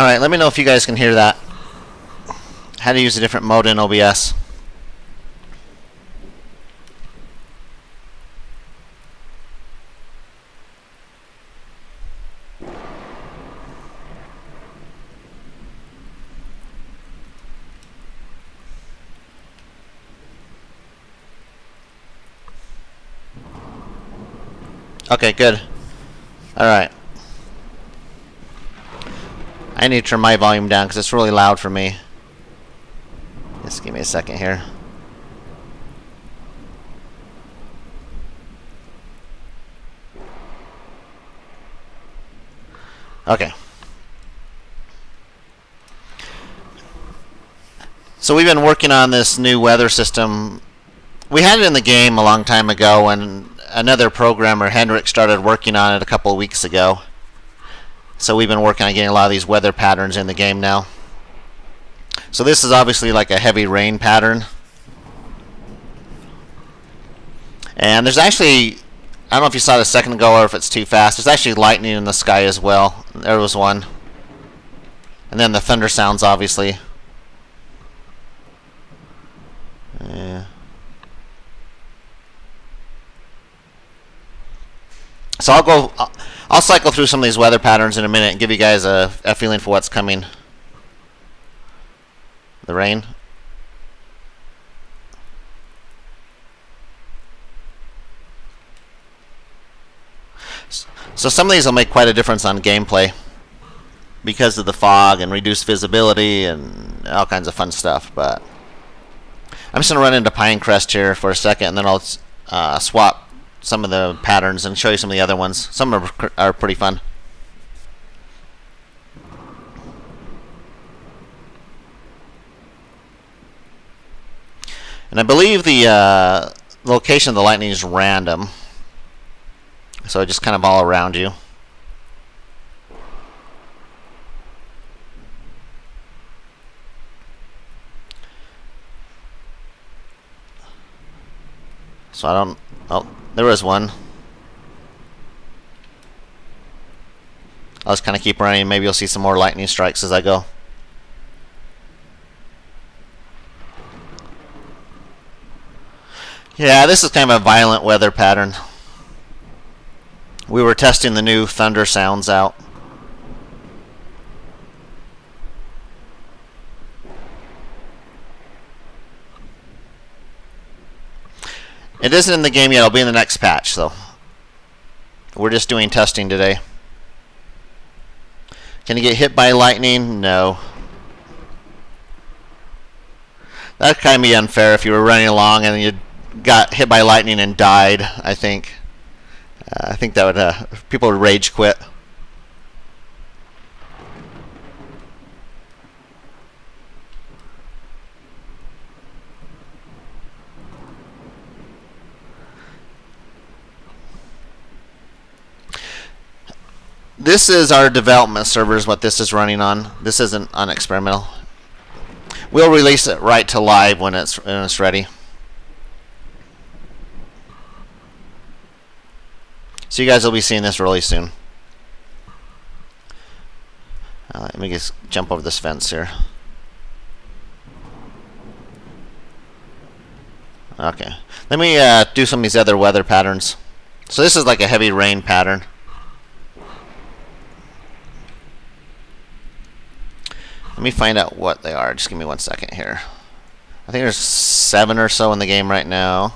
Alright, let me know if you guys can hear that. How to use a different mode in OBS. Okay, good. Alright. I need to turn my volume down because it's really loud for me. Just give me a second here. Okay. So we've been working on this new weather system. We had it in the game a long time ago, and another programmer, Hendrik, started working on it a couple of weeks ago. So we've been working on getting a lot of these weather patterns in the game now. So this is obviously like a heavy rain pattern. And there's actually, I don't know if you saw it a second ago or if it's too fast, there's actually lightning in the sky as well. There was one. And then the thunder sounds, obviously. Yeah. So I'll cycle through some of these weather patterns in a minute and give you guys a feeling for what's coming. The rain. So some of these will make quite a difference on gameplay because of the fog and reduced visibility and all kinds of fun stuff. But I'm just going to run into Pinecrest here for a second, and then I'll swap some of the patterns and show you some of the other ones. Some are pretty fun. And I believe the location of the lightning is random. So just kind of all around you. So I don't... Oh, there was one. I'll just kind of keep running. Maybe you'll see some more lightning strikes as I go. Yeah, this is kind of a violent weather pattern. We were testing the new thunder sounds out. It isn't in the game yet. It'll be in the next patch, so we're just doing testing today. Can you get hit by lightning? No. That'd kind of be unfair if you were running along and you got hit by lightning and died, I think. I think that would people would rage quit. This is our development servers, what this is running on. This isn't on experimental. We'll release it right to live when it's ready. So you guys will be seeing this really soon. Let me just jump over this fence here. Okay. Let me do some of these other weather patterns. So this is like a heavy rain pattern. Let me find out what they are. Just give me 1 second here. I think there's 7 or so in the game right now.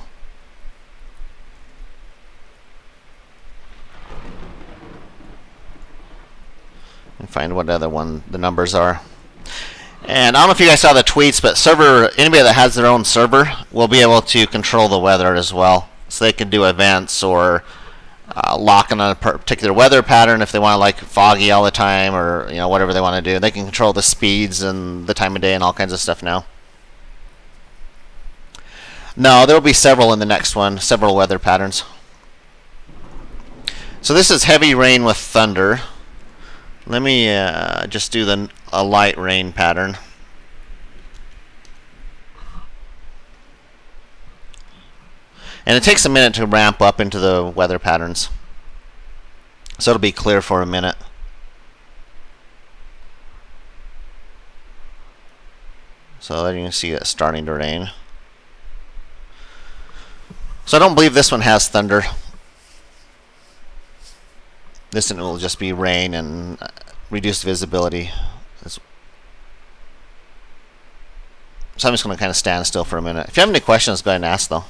And find what other one the numbers are. And I don't know if you guys saw the tweets, but anybody that has their own server will be able to control the weather as well. So they can do events or lock in on a particular weather pattern if they want to, like foggy all the time, or whatever they want to do. They can control the speeds and the time of day and all kinds of stuff now. No, there will be several in the next one, several weather patterns. So this is heavy rain with thunder. Let me just do a light rain pattern. And it takes a minute to ramp up into the weather patterns. So it'll be clear for a minute. So there you can see it's starting to rain. So I don't believe this one has thunder. This one will just be rain and reduced visibility. So I'm just going to kind of stand still for a minute. If you have any questions, go ahead and ask though.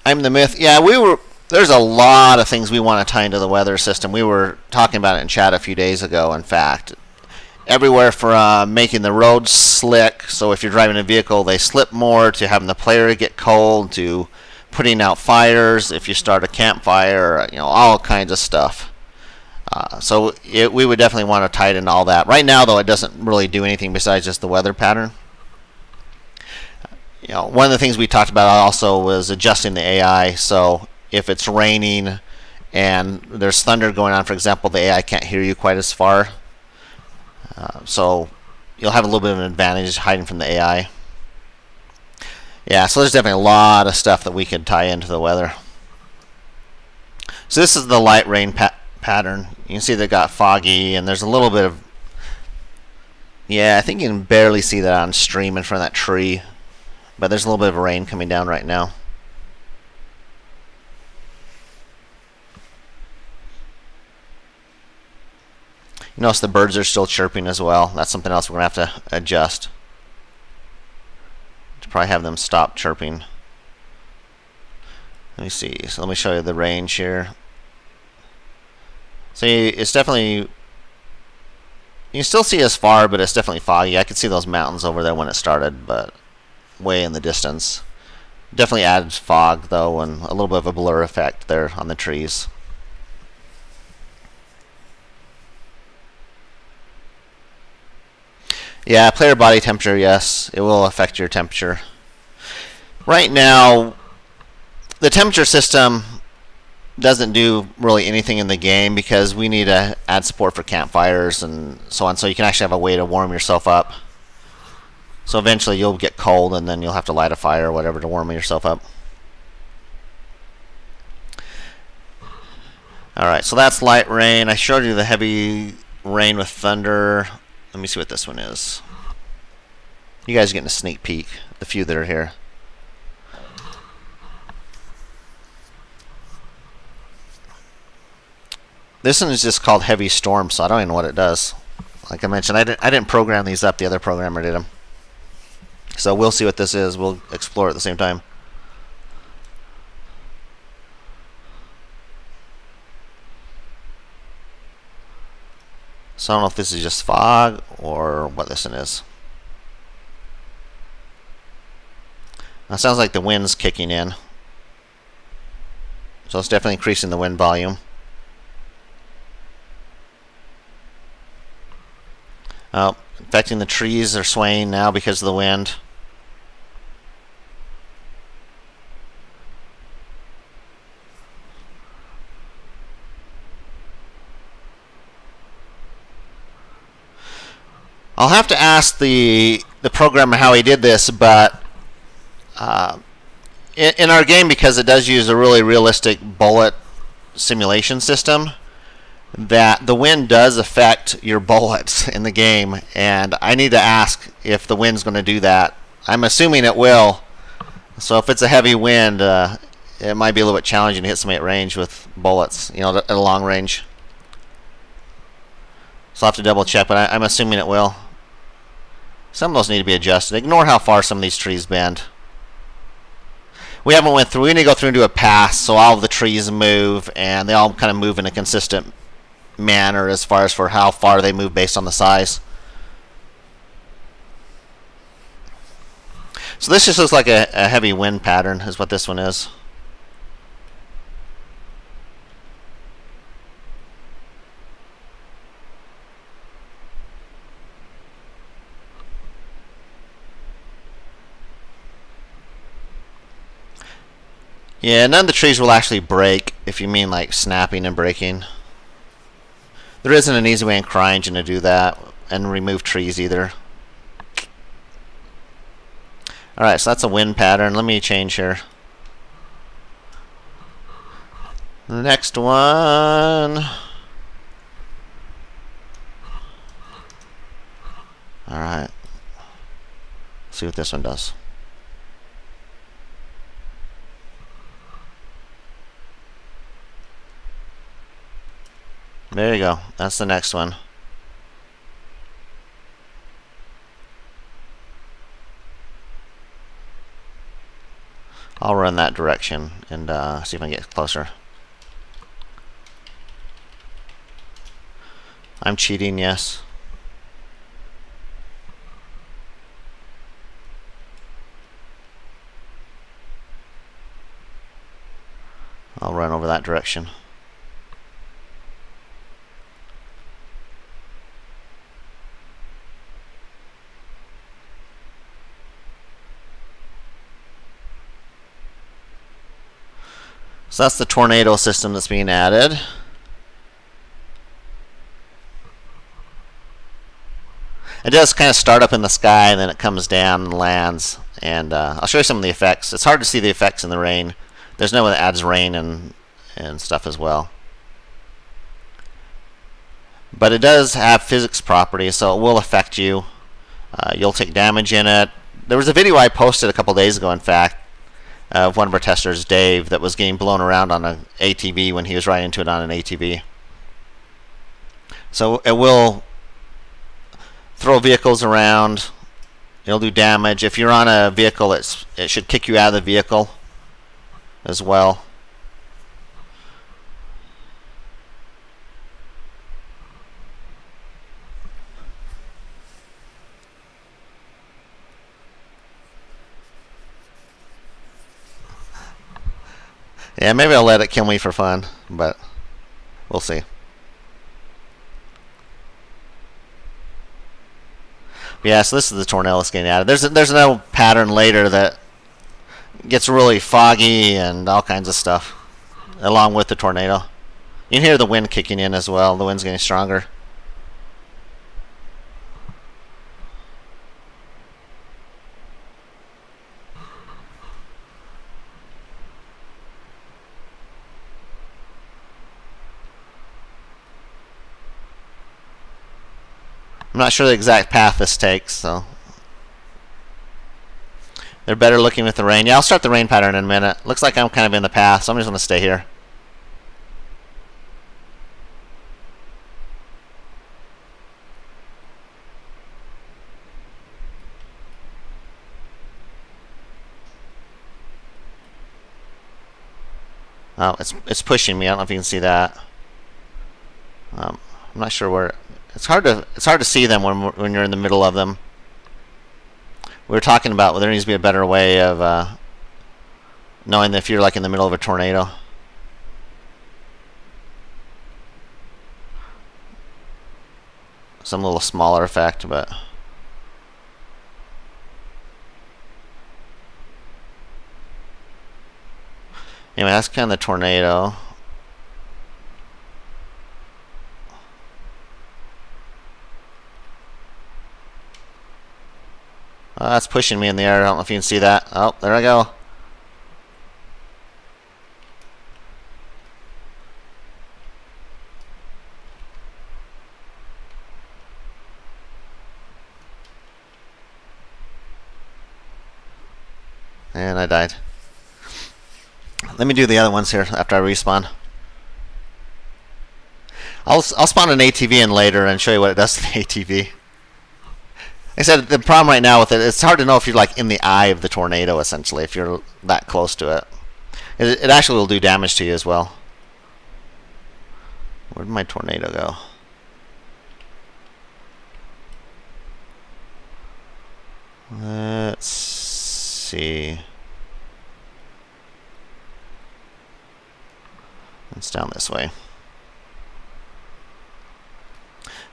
I'm the myth. Yeah, there's a lot of things we want to tie into the weather system. We were talking about it in chat a few days ago, in fact. Everywhere from making the roads slick, so if you're driving a vehicle, they slip more, to having the player get cold, to putting out fires if you start a campfire, all kinds of stuff. So we would definitely want to tie it into all that. Right now, though, it doesn't really do anything besides just the weather pattern. One of the things we talked about also was adjusting the AI. So if it's raining and there's thunder going on, for example, the AI can't hear you quite as far. So you'll have a little bit of an advantage hiding from the AI. Yeah, so there's definitely a lot of stuff that we could tie into the weather. So this is the light rain pattern. You can see they got foggy, and there's a little bit of, I think you can barely see that on stream in front of that tree, but there's a little bit of rain coming down right now. You notice the birds are still chirping as well. That's something else we're going to have to adjust, to probably have them stop chirping. Let me see. So let me show you the range here. So it's definitely, you can still see as far, but it's definitely foggy. I could see those mountains over there when it started, but way in the distance. Definitely adds fog though, and a little bit of a blur effect there on the trees. Yeah, player body temperature, yes, it will affect your temperature. Right now, the temperature system doesn't do really anything in the game because we need to add support for campfires and so on, so you can actually have a way to warm yourself up. So eventually you'll get cold and then you'll have to light a fire or whatever to warm yourself up. Alright, so that's light rain. I showed you the heavy rain with thunder. Let me see what this one is. You guys are getting a sneak peek, the few that are here. This one is just called Heavy Storm, so I don't even know what it does. Like I mentioned, I didn't program these up. The other programmer did them. So we'll see what this is. We'll explore at the same time. So I don't know if this is just fog or what this one is. Now it sounds like the wind's kicking in. So it's definitely increasing the wind volume. Affecting the trees, they're swaying now because of the wind. I'll have to ask the programmer how he did this, but in our game, because it does use a really realistic bullet simulation system, that the wind does affect your bullets in the game, and I need to ask if the wind's going to do that. I'm assuming it will. So if it's a heavy wind, it might be a little bit challenging to hit somebody at range with bullets, at a long range. So I'll have to double check, but I'm assuming it will. Some of those need to be adjusted. Ignore how far some of these trees bend. We haven't went through. We need to go through and do a pass, so all of the trees move, and they all kind of move in a consistent manner as far as for how far they move based on the size. So this just looks like a heavy wind pattern is what this one is. Yeah, none of the trees will actually break, if you mean like snapping and breaking. There isn't an easy way in CryEngine to do that and remove trees either. Alright, so that's a wind pattern. Let me change here. The next one. Alright. See what this one does. There you go. That's the next one. I'll run that direction and see if I can get closer. I'm cheating, yes. I'll run over that direction. So that's the tornado system that's being added. It does kind of start up in the sky and then it comes down and lands. And I'll show you some of the effects. It's hard to see the effects in the rain. There's no one that adds rain and stuff as well. But it does have physics properties, so it will affect you. You'll take damage in it. There was a video I posted a couple days ago, in fact, of one of our testers, Dave, that was getting blown around on an ATV when he was riding into it on an ATV. So it will throw vehicles around. It'll do damage. If you're on a vehicle, it should kick you out of the vehicle as well. Yeah, maybe I'll let it kill me for fun, but we'll see. Yeah, so this is the tornado that's getting added. There's no pattern later that gets really foggy and all kinds of stuff along with the tornado. You can hear the wind kicking in as well. The wind's getting stronger. I'm not sure the exact path this takes, so they're better looking with the rain. Yeah, I'll start the rain pattern in a minute. Looks like I'm kind of in the path, so I'm just going to stay here. Oh, it's pushing me. I don't know if you can see that. I'm not sure where. It's hard to see them when you're in the middle of them. We were talking about there needs to be a better way of knowing if you're like in the middle of a tornado. Some little smaller effect, but anyway, that's kind of the tornado. That's pushing me in the air. I don't know if you can see that. Oh, there I go. And I died. Let me do the other ones here after I respawn. I'll spawn an ATV in later and show you what it does to the ATV. Like I said, the problem right now with it, it's hard to know if you're like in the eye of the tornado, essentially, if you're that close to it. It actually will do damage to you as well. Where'd my tornado go? Let's see. It's down this way.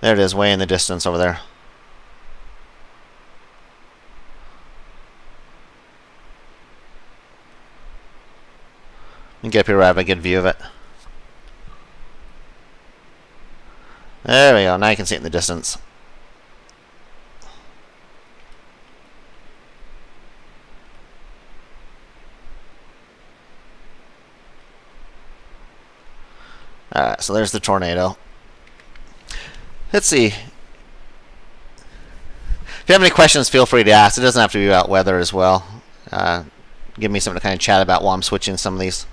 There it is, way in the distance over there. And get up here where I have a good view of it. There we go. Now you can see it in the distance. Alright, so there's the tornado. Let's see. If you have any questions, feel free to ask. It doesn't have to be about weather as well. Give me something to kind of chat about while I'm switching some of these.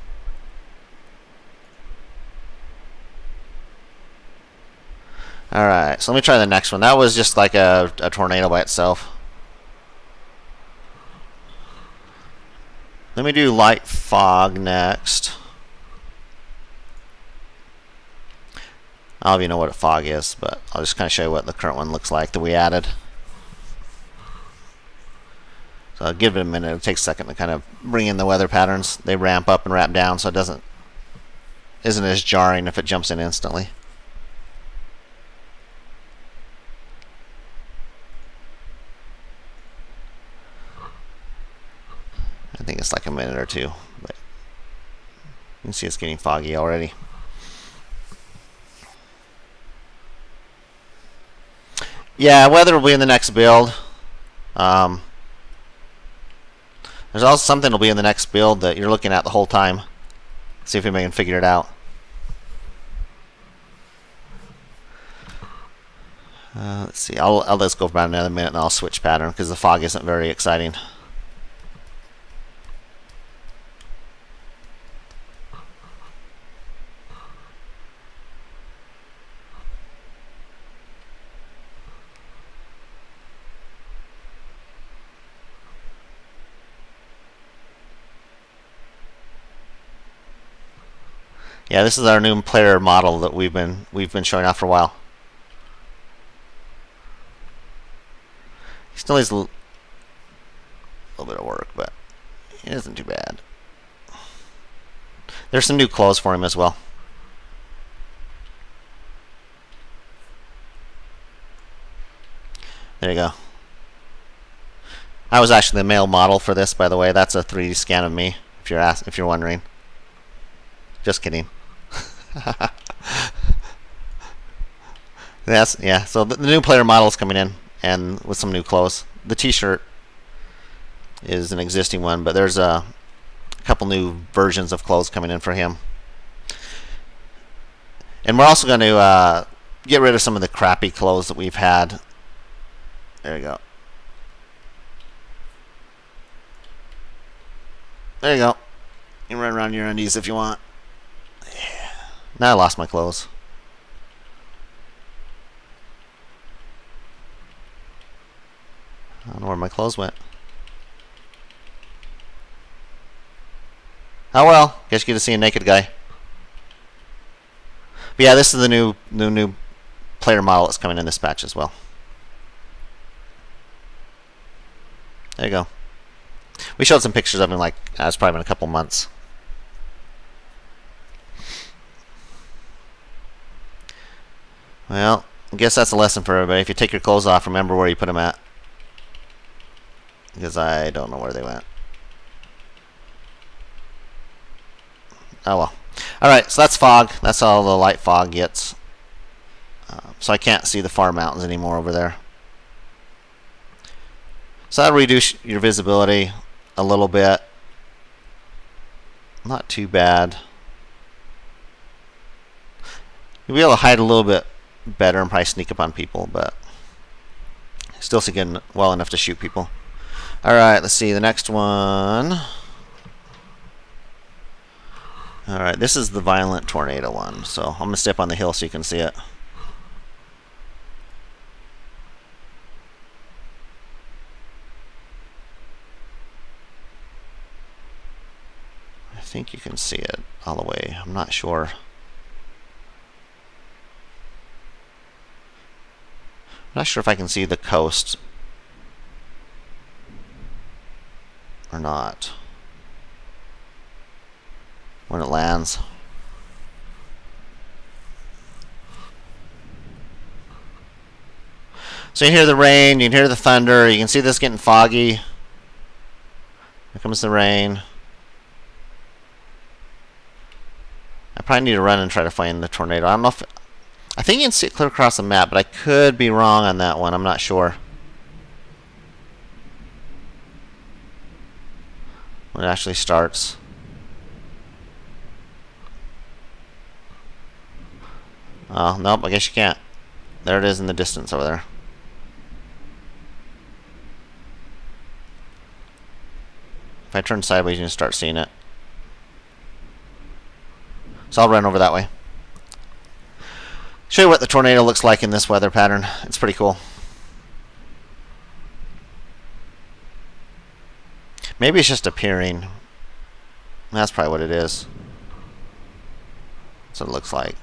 Alright, so let me try the next one. That was just like a tornado by itself. Let me do light fog next. I don't even know what a fog is, but I'll just kind of show you what the current one looks like that we added. So I'll give it a minute. It takes a second to kind of bring in the weather patterns. They ramp up and ramp down, so it isn't as jarring if it jumps in instantly. I think it's like a minute or two, but you can see it's getting foggy already. Yeah, weather will be in the next build. There's also something that'll be in the next build that you're looking at the whole time. See if anybody can figure it out. Let's see. I'll let's go for about another minute and I'll switch pattern because the fog isn't very exciting. Yeah, this is our new player model that we've been showing off for a while. He still needs a little bit of work, but it isn't too bad. There's some new clothes for him as well. There you go. I was actually the male model for this, by the way. That's a 3D scan of me, if you're wondering. Just kidding. Yeah. So the new player model is coming in, and with some new clothes. The T-shirt is an existing one, but there's a couple new versions of clothes coming in for him. And we're also going to get rid of some of the crappy clothes that we've had. There you go. There you go. You can run around your undies if you want. Yeah. Now I lost my clothes. I don't know where my clothes went. Oh well, guess you get to see a naked guy. But yeah, this is the new player model that's coming in this batch as well. There you go. We showed some pictures of him like it's probably been a couple months. Well, I guess that's a lesson for everybody. If you take your clothes off, remember where you put them at. Because I don't know where they went. Oh well. Alright, so that's fog. That's all the light fog gets. So I can't see the far mountains anymore over there. So that'll reduce your visibility a little bit. Not too bad. You'll be able to hide a little bit better and probably sneak up on people, but still getting well enough to shoot people. Alright, let's see the next one. Alright, this is the violent tornado one, so I'm going to step on the hill so you can see it. I think you can see it all the way. I'm not sure. I'm not sure if I can see the coast or not when it lands. So you hear the rain, you can hear the thunder, you can see this getting foggy. Here comes the rain. I probably need to run and try to find the tornado. I don't know if I think you can see it clear across the map, but I could be wrong on that one. I'm not sure. When it actually starts. Oh, nope, I guess you can't. There it is in the distance over there. If I turn sideways, you can start seeing it. So I'll run over that way. Show you what the tornado looks like in this weather pattern. It's pretty cool. Maybe it's just appearing. That's probably what it is. That's what it looks like.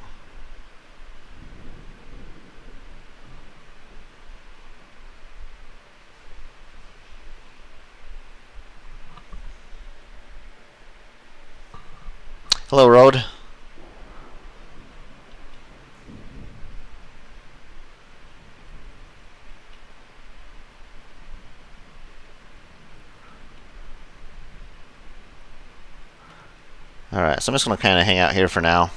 Hello, road. Alright, so I'm just going to kind of hang out here for now.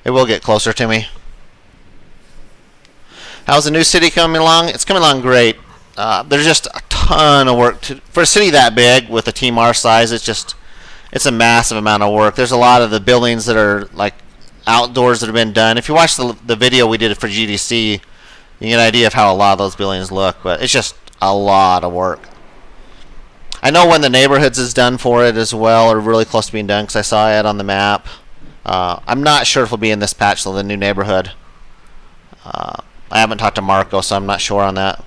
It will get closer to me. How's the new city coming along? It's coming along great. There's just a ton of work for a city that big with a team our size. It's a massive amount of work. There's a lot of the buildings that are like outdoors that have been done. If you watch the video we did for GDC, you get an idea of how a lot of those buildings look. But it's just a lot of work. I know when the neighborhoods is done for it as well, or really close to being done, because I saw it on the map. I'm not sure if it'll be in this patch, though, the new neighborhood. I haven't talked to Marco, so I'm not sure on that.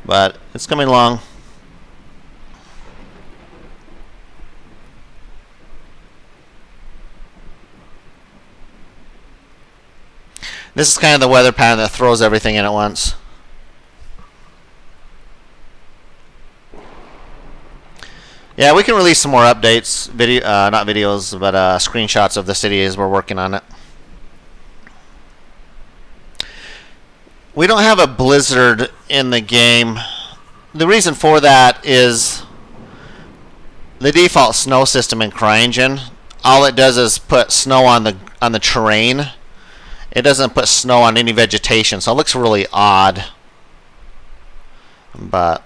But it's coming along. This is kind of the weather pattern that throws everything in at once. Yeah, we can release some more updates, not videos, but screenshots of the city as we're working on it. We don't have a blizzard in the game. The reason for that is the default snow system in CryEngine. All it does is put snow on the terrain. It doesn't put snow on any vegetation, so it looks really odd. But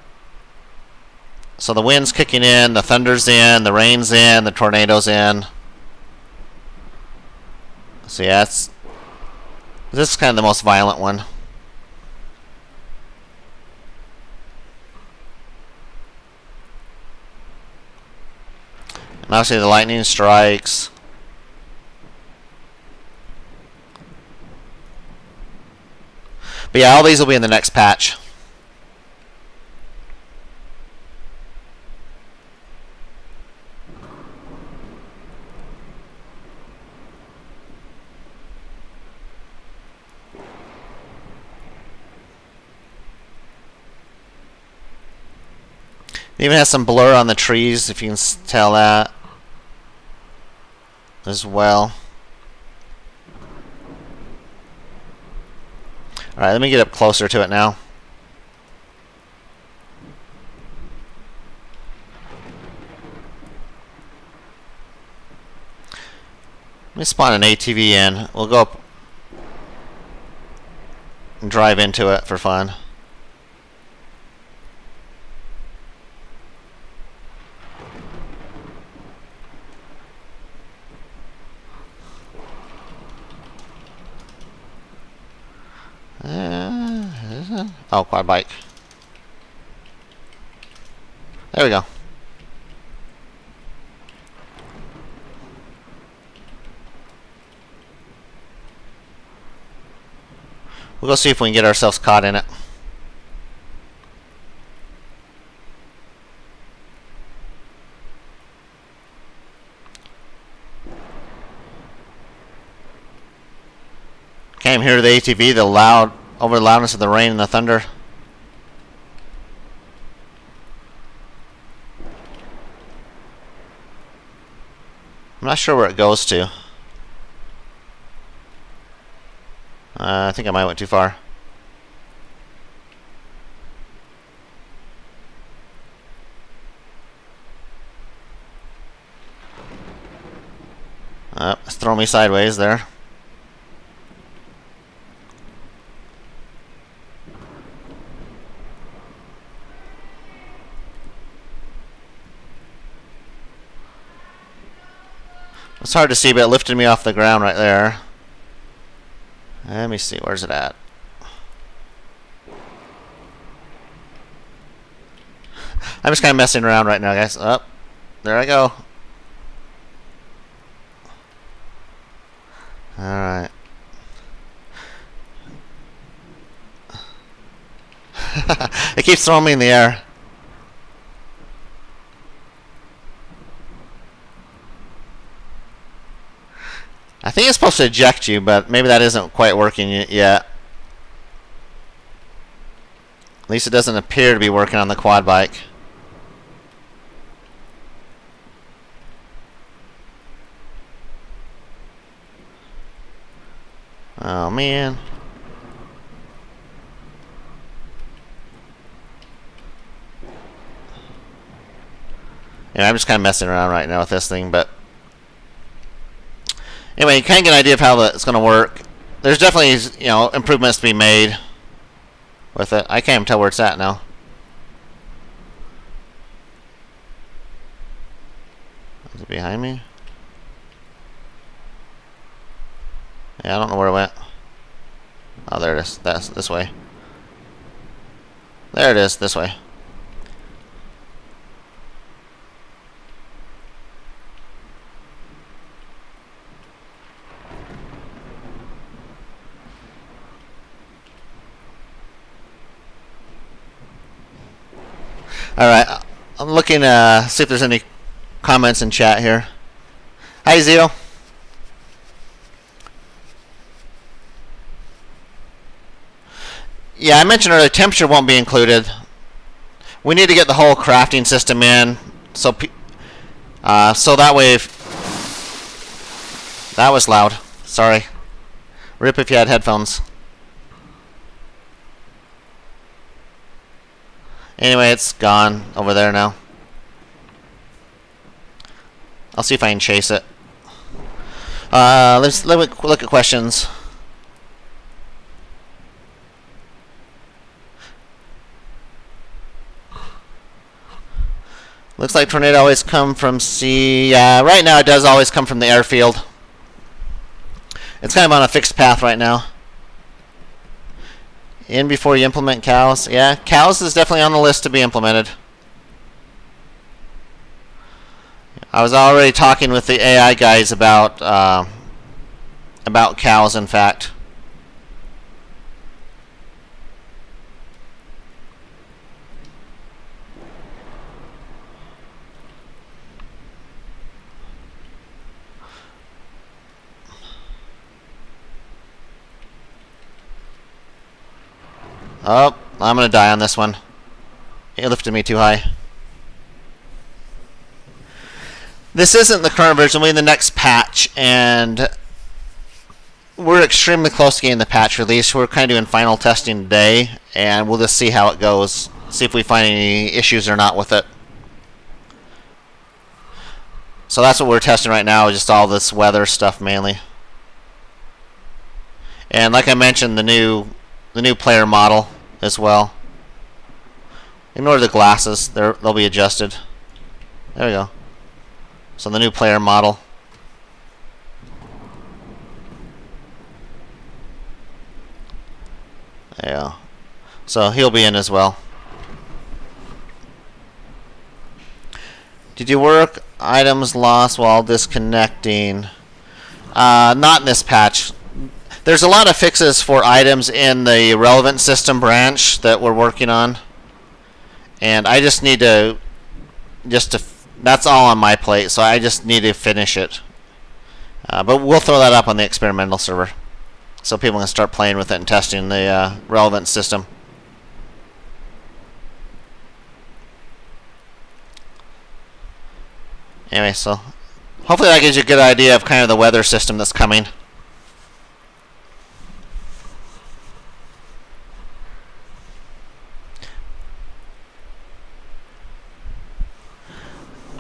so the wind's kicking in, the thunder's in, the rain's in, the tornado's in. So yeah, this is kind of the most violent one. And obviously the lightning strikes. But yeah, all these will be in the next patch. It even has some blur on the trees, if you can tell that as well. Alright, let me get up closer to it now. Let me spawn an ATV in. We'll go up and drive into it for fun. Oh, quad bike. There we go. We'll go see if we can get ourselves caught in it. Can't even hear the ATV, the loudness of the rain and the thunder. I'm not sure where it goes to. I think I might have went too far. It's throwing me sideways there. It's hard to see, but it lifted me off the ground right there. Let me see, where's it at? I'm just kind of messing around right now, guys. Oh, there I go. Alright. It keeps throwing me in the air. I think it's supposed to eject you, but maybe that isn't quite working yet. At least it doesn't appear to be working on the quad bike. Oh man. Yeah, I'm just kind of messing around right now with this thing, but anyway, you kind of get an idea of how it's going to work. There's definitely, you know, improvements to be made with it. I can't even tell where it's at now. Is it behind me? Yeah, I don't know where it went. Oh, there it is. That's this way. There it is, this way. Alright, I'm looking to see if there's any comments in chat here. Hi, Zio. Yeah, I mentioned earlier, temperature won't be included. We need to get the whole crafting system in, so that way, that was loud. Sorry. Rip if you had headphones. Anyway, it's gone over there now. I'll see if I can chase it. Let's look at questions. Looks like tornado always come from sea. Right now it does always come from the airfield. It's kind of on a fixed path right now. In before you implement cows. Yeah, cows is definitely on the list to be implemented. I was already talking with the AI guys about cows, in fact. Oh, I'm gonna die on this one. It lifted me too high. This isn't the current version, we're in the next patch, and we're extremely close to getting the patch release. We're kind of doing final testing today, and we'll just see how it goes. See if we find any issues or not with it. So that's what we're testing right now, just all this weather stuff mainly. And like I mentioned, the new player model as well. Ignore the glasses, they'll be adjusted. There we go. So the new player model. There you go. So he'll be in as well. Did you work items lost while disconnecting? Not in this patch. There's a lot of fixes for items in the relevant system branch that we're working on, and I just need to that's all on my plate, so I just need to finish it. But we'll throw that up on the experimental server so people can start playing with it and testing the relevant system. Anyway, so hopefully that gives you a good idea of kind of the weather system that's coming.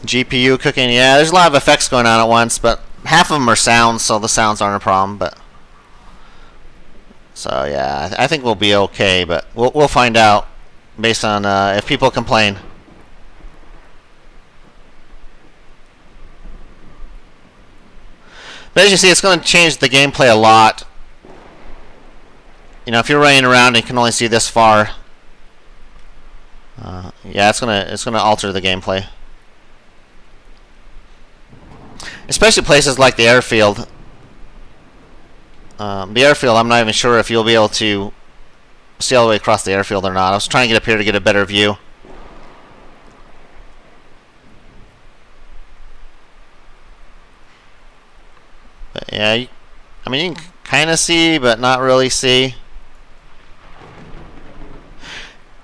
GPU cooking, yeah, there's a lot of effects going on at once, but half of them are sounds, so the sounds aren't a problem. But so yeah, I think we'll be okay, but we'll find out based on if people complain. But as you see, it's going to change the gameplay a lot. You know, if you're running around and you can only see this far, yeah, it's gonna alter the gameplay. Especially places like the airfield. The airfield, I'm not even sure if you'll be able to see all the way across the airfield or not. I was trying to get up here to get a better view. But yeah, I mean, you can kind of see, but not really see.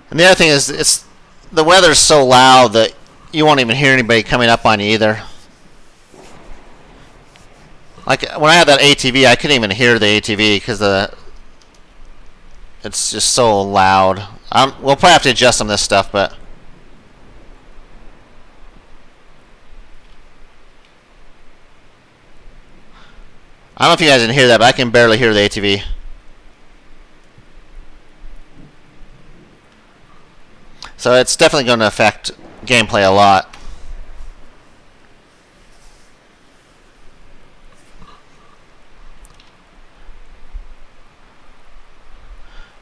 And the other thing is, the weather's so loud that you won't even hear anybody coming up on you either. Like when I had that ATV, I couldn't even hear the ATV because it's just so loud. We'll probably have to adjust some of this stuff, but I don't know if you guys can hear that, but I can barely hear the ATV. So it's definitely going to affect gameplay a lot.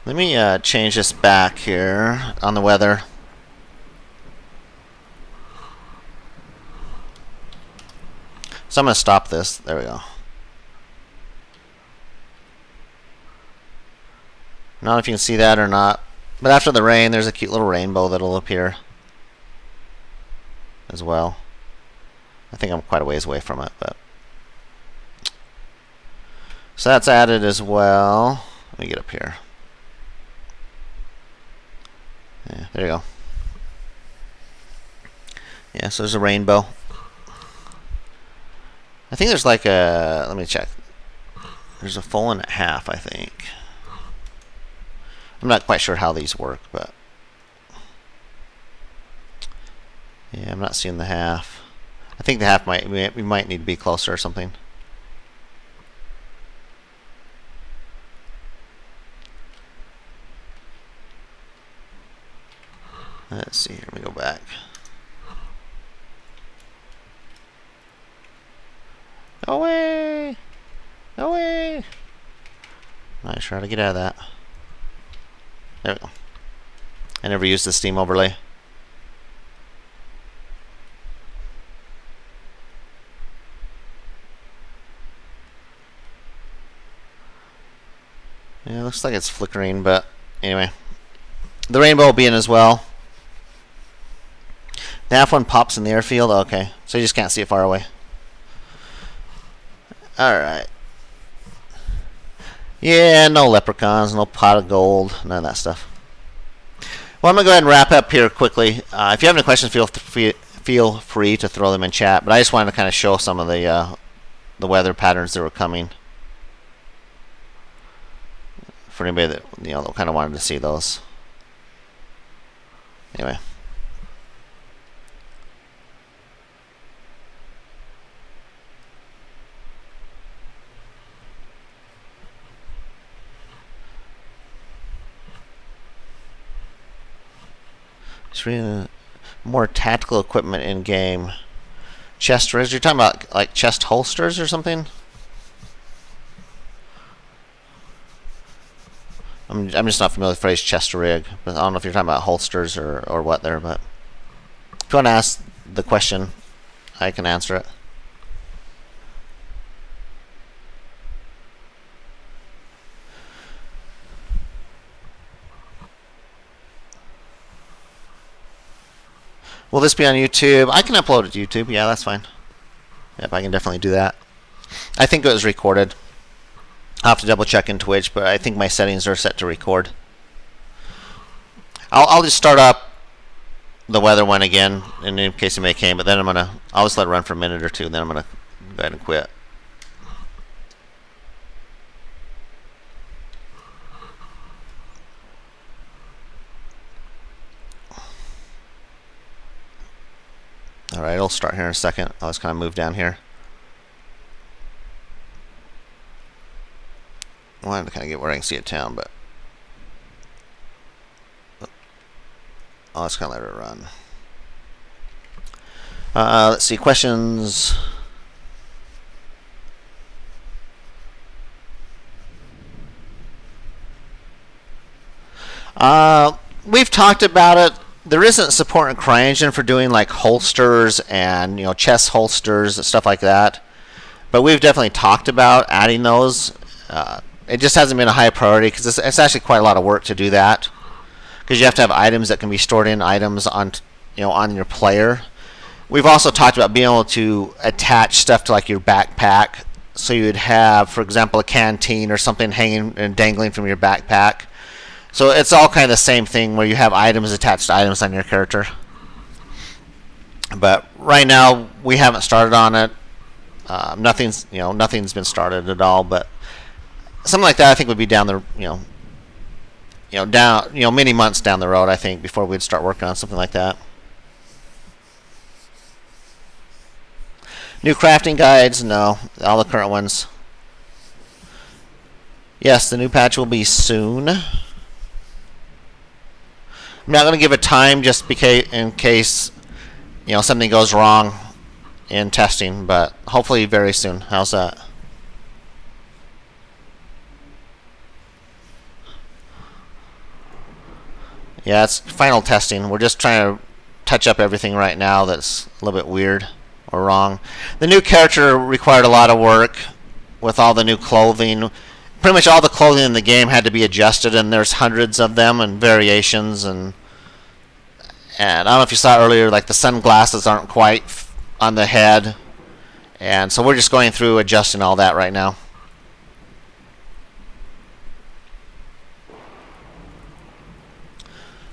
Let me change this back here on the weather. So I'm going to stop this. There we go. I don't know if you can see that or not. But after the rain, there's a cute little rainbow that'll appear as well. I think I'm quite a ways away from it, but so that's added as well. Let me get up here. Yeah, there you go. Yeah, so there's a rainbow. I think there's like a, let me check. There's a full and a half, I think. I'm not quite sure how these work, but yeah, I'm not seeing the half. I think the half we might need to be closer or something. Let's see here. Let me go back. Go away! Go away! Not sure how to get out of that. There we go. I never used the Steam overlay. Yeah, it looks like it's flickering, but anyway. The rainbow will be in as well. The half one pops in the airfield. Okay, so you just can't see it far away. Alright. Yeah, no leprechauns, no pot of gold, none of that stuff. Well, I'm going to go ahead and wrap up here quickly. If you have any questions, feel free to throw them in chat. But I just wanted to kind of show some of the weather patterns that were coming. For anybody that, you know, that kind of wanted to see those. Anyway. It's really more tactical equipment in game. Chest rigs. You're talking about like chest holsters or something? I'm just not familiar with the phrase chest rig, but I don't know if you're talking about holsters or what there. But if you want to ask the question, I can answer it. Will this be on YouTube? I can upload it to YouTube. Yeah, that's fine. Yep, I can definitely do that. I think it was recorded. I'll have to double check in Twitch, but I think my settings are set to record. I'll just start up the weather one again in case it may came, but then I'll just let it run for a minute or two, and then I'm gonna go ahead and quit. Alright, it'll start here in a second. I'll just kind of move down here. I wanted to kind of get where I can see a town, but I'll just kind of let it run. Let's see, questions. We've talked about it. There isn't support in CryEngine for doing like holsters and chest holsters and stuff like that. But we've definitely talked about adding those. It just hasn't been a high priority because it's actually quite a lot of work to do that. Because you have to have items that can be stored in items on on your player. We've also talked about being able to attach stuff to like your backpack. So you'd have, for example, a canteen or something hanging and dangling from your backpack. So it's all kind of the same thing where you have items attached to items on your character. But right now we haven't started on it. Nothing's been started at all. But something like that I think would be down the many months down the road, I think, before we'd start working on something like that. New crafting guides? No, all the current ones. Yes, the new patch will be soon. I'm not going to give a time just in case something goes wrong in testing, but hopefully very soon. How's that? Yeah, it's final testing. We're just trying to touch up everything right now that's a little bit weird or wrong. The new character required a lot of work with all the new clothing. Pretty much all the clothing in the game had to be adjusted, and there's hundreds of them and variations. And I don't know if you saw earlier, like the sunglasses aren't quite on the head. And so we're just going through adjusting all that right now.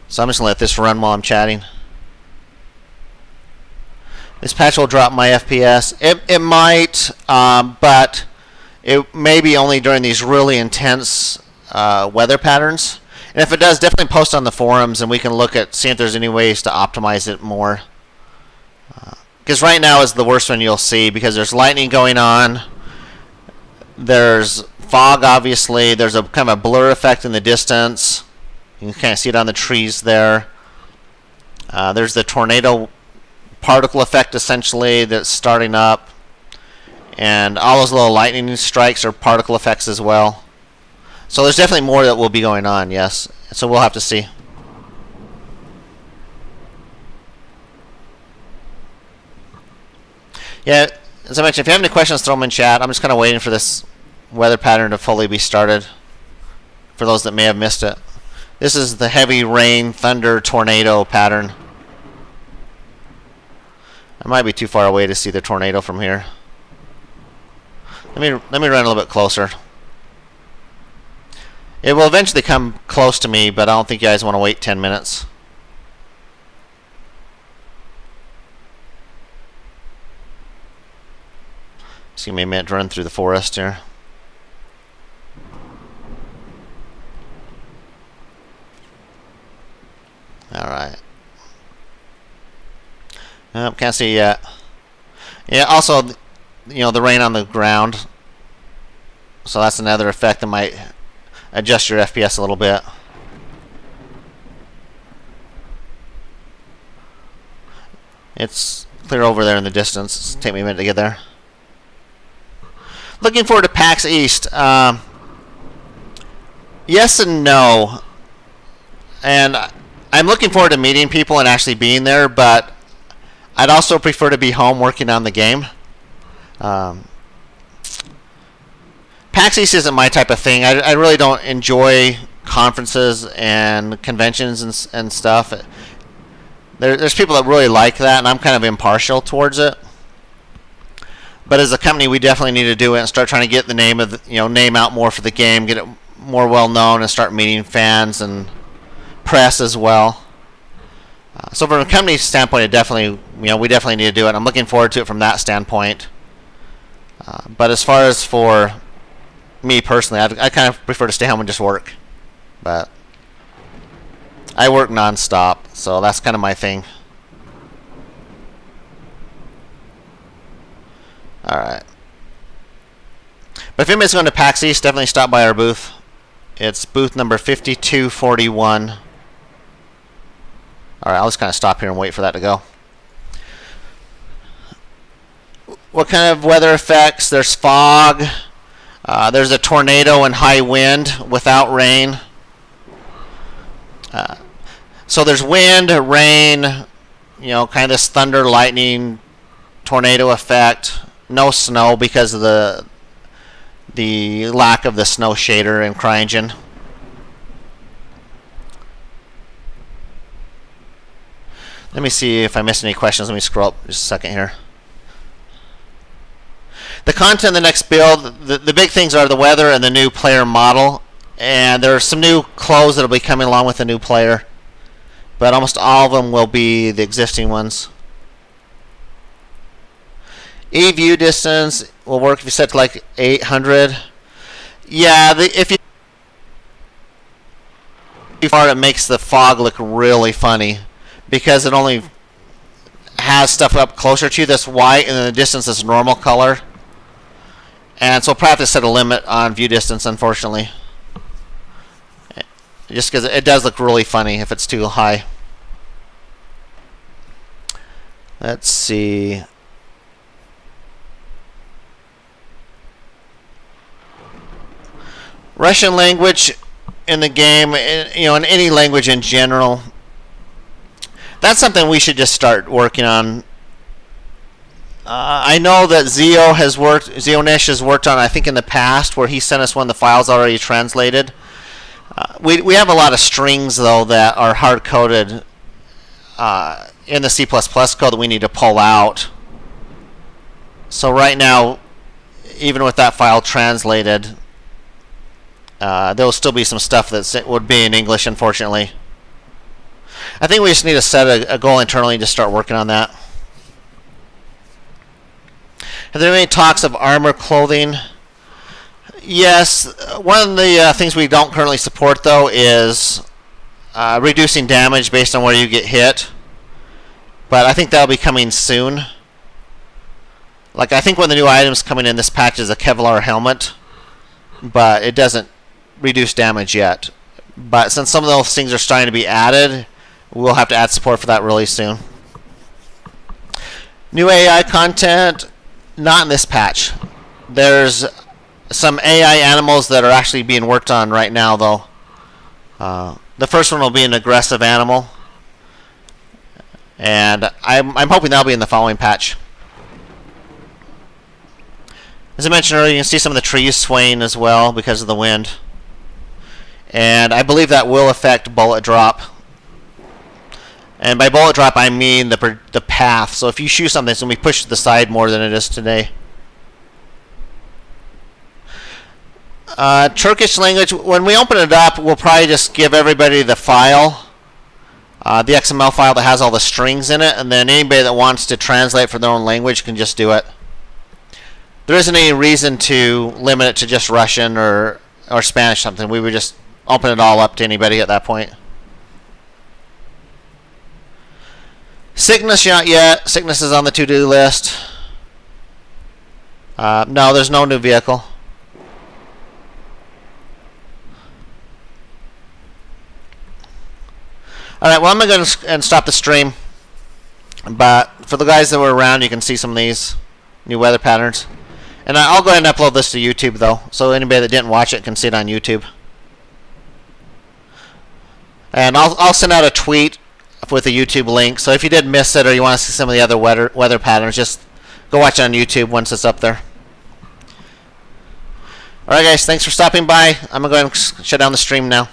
So I'm just going to let this run while I'm chatting. This patch will drop my FPS. It might, but it may be only during these really intense weather patterns. And if it does, definitely post on the forums and we can look at see if there's any ways to optimize it more. Because right now is the worst one you'll see because there's lightning going on. There's fog, obviously. There's a kind of a blur effect in the distance. You can kind of see it on the trees there. There's the tornado particle effect, essentially, that's starting up. And all those little lightning strikes are particle effects as well. So there's definitely more that will be going on, yes. So we'll have to see. Yeah, as I mentioned, if you have any questions, throw them in chat. I'm just kind of waiting for this weather pattern to fully be started for those that may have missed it. This is the heavy rain, thunder, tornado pattern. I might be too far away to see the tornado from here. Let me run a little bit closer. It will eventually come close to me, but I don't think you guys want to wait 10 minutes. Just give me a minute to run through the forest here. Alright. Can't see yet. Yeah, also, the rain on the ground. So that's another effect that might adjust your FPS a little bit. It's clear over there in the distance. It'll take me a minute to get there. Looking forward to PAX East. Yes and no. And I'm looking forward to meeting people and actually being there, but I'd also prefer to be home working on the game. PAX East isn't my type of thing. I really don't enjoy conferences and conventions and stuff. There's people that really like that, and I'm kind of impartial towards it. But as a company, we definitely need to do it and start trying to get the name out more for the game, get it more well known, and start meeting fans and press as well. So from a company standpoint, we definitely need to do it. I'm looking forward to it from that standpoint. But as far as for me personally, I kind of prefer to stay home and just work. But I work non-stop, so that's kind of my thing. Alright. But if anybody's going to PAX East, definitely stop by our booth. It's booth number 5241. Alright, I'll just kind of stop here and wait for that to go. What kind of weather effects? There's fog. There's a tornado and high wind without rain. So there's wind, rain, kind of this thunder, lightning, tornado effect. No snow because of the lack of the snow shader in CryEngine. Let me see if I missed any questions. Let me scroll up just a second here. The content of the next build, the big things are the weather and the new player model. And there are some new clothes that will be coming along with the new player. But almost all of them will be the existing ones. E-view distance will work if you set to like 800. Yeah, if you far, it makes the fog look really funny. Because it only has stuff up closer to you that's white, and then the distance is normal color. And so we'll probably have to set a limit on view distance, unfortunately. Just because it does look really funny if it's too high. Let's see. Russian language in the game, in any language in general. That's something we should just start working on. I know that Zeonish has worked on, I think in the past, where he sent us one of the files already translated. We have a lot of strings, though, that are hard-coded in the C++ code that we need to pull out. So right now, even with that file translated, there will still be some stuff that would be in English, unfortunately. I think we just need to set a goal internally and just start working on that. Have there been any talks of armor clothing? Yes. One of the things we don't currently support, though, is reducing damage based on where you get hit. But I think that'll be coming soon. Like, I think one of the new items coming in this patch is a Kevlar helmet. But it doesn't reduce damage yet. But since some of those things are starting to be added, we'll have to add support for that really soon. New AI content, not in this patch. There's some AI animals that are actually being worked on right now, though. The first one will be an aggressive animal. And I'm hoping that'll be in the following patch. As I mentioned earlier, you can see some of the trees swaying as well because of the wind. And I believe that will affect bullet drop. And by bullet drop, I mean the path. So if you shoot something, it's going to be pushed to the side more than it is today. Turkish language, when we open it up, we'll probably just give everybody the file. The XML file that has all the strings in it. And then anybody that wants to translate for their own language can just do it. There isn't any reason to limit it to just Russian or Spanish something. We would just open it all up to anybody at that point. Cygnus, not yet. Cygnus is on the to-do list. No, there's no new vehicle. Alright, well, I'm going to go and stop the stream. But for the guys that were around, you can see some of these new weather patterns. And I'll go ahead and upload this to YouTube, though, so anybody that didn't watch it can see it on YouTube. And I'll send out a tweet with a YouTube link. So if you did miss it or you want to see some of the other weather patterns, just go watch it on YouTube once it's up there. Alright guys, thanks for stopping by. I'm going to go ahead and shut down the stream now.